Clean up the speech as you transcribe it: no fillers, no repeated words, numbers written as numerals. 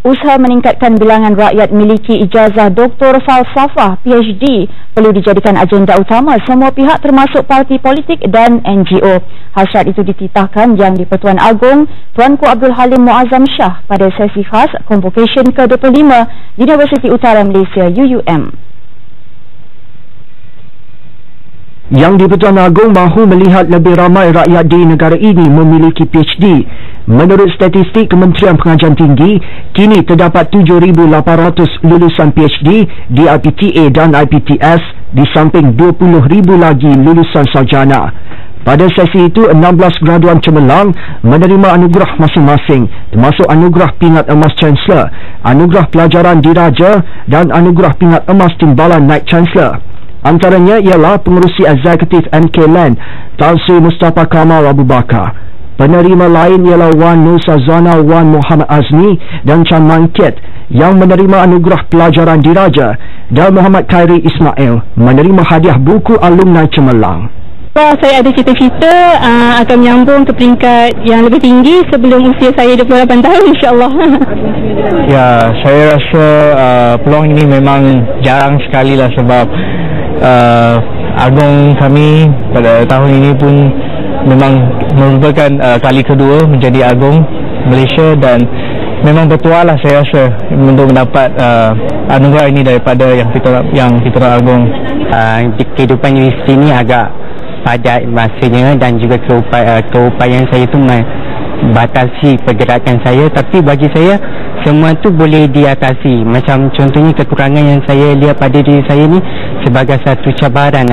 Usaha meningkatkan bilangan rakyat miliki ijazah Doktor Falsafah PhD perlu dijadikan agenda utama semua pihak termasuk parti politik dan NGO. Hasrat itu dititahkan Yang di-Pertuan Agong Tuanku Abdul Halim Muazzam Shah pada sesi khas Convocation ke-25 Universiti Utara Malaysia UUM. Yang di-Pertuan Agong mahu melihat lebih ramai rakyat di negara ini memiliki PhD. Menurut statistik Kementerian Pengajian Tinggi, kini terdapat 7,800 lulusan PhD di IPTA dan IPTS di samping 20,000 lagi lulusan sarjana. Pada sesi itu, 16 graduan cemerlang menerima anugerah masing-masing, termasuk anugerah pingat emas Chancellor, anugerah pelajaran diraja dan anugerah pingat emas timbalan Naib Chancellor. Antaranya ialah pengerusi eksekutif MK Land Tan Sri Mustafa Kamal Abu Bakar. Penerima lain ialah Wan Nur Sazana Wan Muhammad Azmi dan Chan Mangkit yang menerima anugerah pelajaran diraja, dan Muhammad Khairi Ismail menerima hadiah buku alumni cemerlang. Saya ada cita-cita akan menyambung ke peringkat yang lebih tinggi sebelum usia saya 28 tahun, insyaAllah. Ya, saya rasa peluang ini memang jarang sekali lah, sebab Agong kami pada tahun ini pun memang merupakan kali kedua menjadi Agong Malaysia, dan memang bertuah lah saya rasa untuk mendapat anugerah ini daripada yang kita Agong. Kehidupan universiti ini agak padat masanya, dan juga keupayaan saya itu batasi pergerakan saya, tapi bagi saya semua tu boleh diatasi. Macam contohnya kekurangan yang saya lihat pada diri saya ni sebagai satu cabaran.